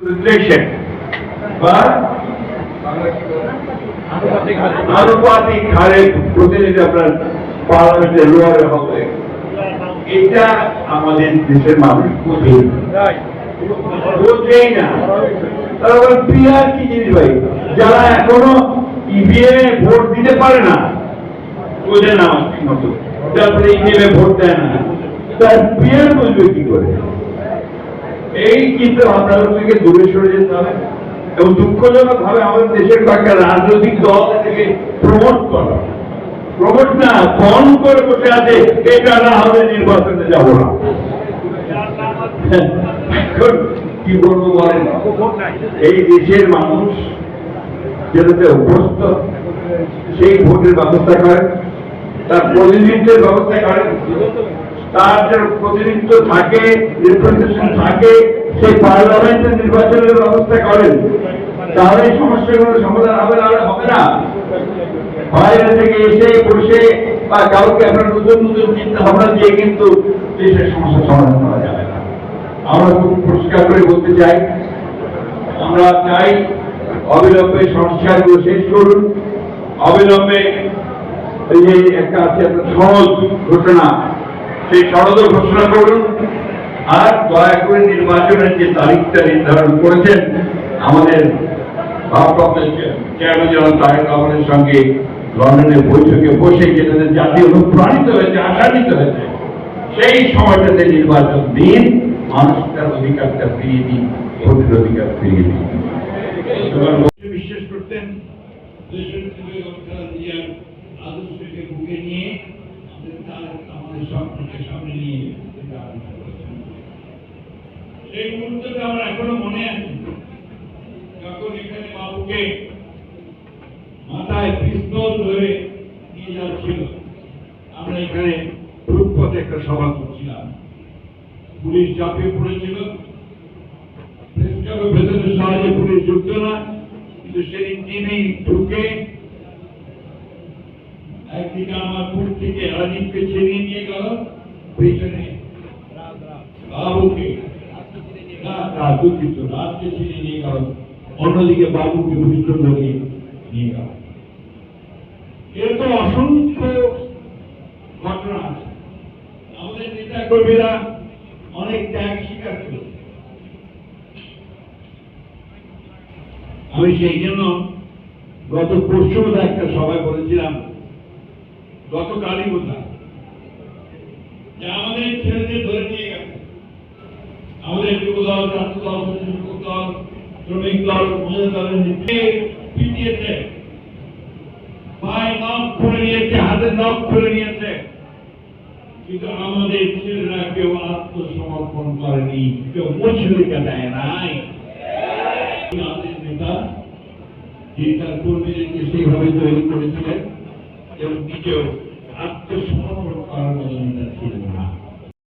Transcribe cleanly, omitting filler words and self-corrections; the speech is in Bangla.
রিফ্লেকশন বা আনুপাতিক হারে প্রতিনিধি আপনার পার্লামেন্টের লোয়ারে হবে, এটা আমাদের দেশের মানুষ বোঝেই না। তারা পিয়ার কি জিনিস ভাই, যারা এখনো ইভিএম ভোট দিতে পারে না, বোঝে না ঠিক মতো, তারপরে ইভিএম ভোট দেয় না, তার পিয়ার বুঝবে কি করে? এই কিন্তু আদালত থেকে দূরে সরে যেতে হবে এবং দুঃখজনক ভাবে আমাদের দেশের কয়েকটা রাজনৈতিক দল থেকে প্রমোট না ফোন করে বসে আছে, এটা না হলে নির্বাচনে যাব না। কি বলবো বলেন, এই দেশের মানুষ যেটাতে অভ্যস্ত সেই ভোটের ব্যবস্থা করেন, তার প্রতিনিধিত্বের ব্যবস্থা করেন, তার যে প্রতিনিধিত্ব থাকে, রিপ্রেজেন্টেশন থাকে, সেই পার্লামেন্টের নির্বাচনের ব্যবস্থা করেন, তাহলে এই সমস্যাগুলো সমাধান হবে না। হবে না বাইরে থেকে এসে বসে বা কাউকে আপনার নতুন নতুন চিন্তা ভাবনা দিয়ে কিন্তু দেশের সমস্যা সমাধান করা যাবে না। আমরা খুব পরিষ্কার করে বলতে চাই, আমরা চাই অবিলম্বে সংস্কারগুলো শেষ করুন, অবিলম্বে এই যে একটা আছে সনদ ঘোষণা, সেই সনদ ঘোষণা করুন, আর দয়া করে নির্বাচনের যে তারিখটা নির্ধারণ করেছেন আমাদের ভারপ্রাপ্ত চেয়ারম্যান জনাব তারেক রহমানের সঙ্গে লন্ডনে বৈঠকে বসে যেটাতে জাতি অনুপ্রাণিত হয়েছে, আশান্বিত হয়েছে, সেই সময়টাতে নির্বাচন দিন, মানুষ তার অধিকারটা ফিরিয়ে দিন, ভোটের অধিকার ফিরিয়ে দিন। বিশ্বাস করতেন আদর্শকে বুকে নিয়ে আমাদের স্বপ্নকে সামনে নিয়ে সেই মুহূর্তটা আমার এখনো মনে আছে, যখন এখানে বাবুকে মাথায় পিস্তল ধরে নিয়ে যাচ্ছিল। আমরা এখানে রূপপথে একটা সভা করছিলাম, পুলিশ চাপিয়ে পড়েছিল, প্রেস ক্লাবের ভেতরে সহজে পুলিশ ঢুকতো না, কিন্তু সেদিন টিভি ঢুকে একদিকে আমার পুর থেকে রাজীবকে ছিনিয়ে নিয়ে গেল, পেছনে বাবুকে দুঃখিত রাজকে ছিনিয়ে নিয়ে গেল, অন্যদিকে বাবুকে ভূষণ ধরিয়ে নিয়ে গেল। এরকম অসংখ্য ঘটনা আছে। আমাদের নেতা কর্মীরা অনেক ত্যাগ স্বীকার করেছে। আমি সেই জন্য গত পরশু একটা সভায় বলেছিলাম, গতকালই বোধহয়, যে আমাদের ছেলেদের ধরে নিয়ে গেছে, আমাদের যুবদল, ছাত্রদল, যুবক দল, শ্রমিক দল, মহিলা দলের নেতৃত্বে পিটিয়েছে, পায়ে নখ খুলে নিয়েছে, হাতে নখ খুলে নিয়েছে, কিন্তু আমাদের ছেলেরা কেউ আত্মসমর্পণ করেনি, কেউ মুচলিকা দেয় নাই। আমাদের নেতা যে তার কর্মীদেরকে সেইভাবে তৈরি করেছিলেন এবং নিজেও আত্মসমর্পণ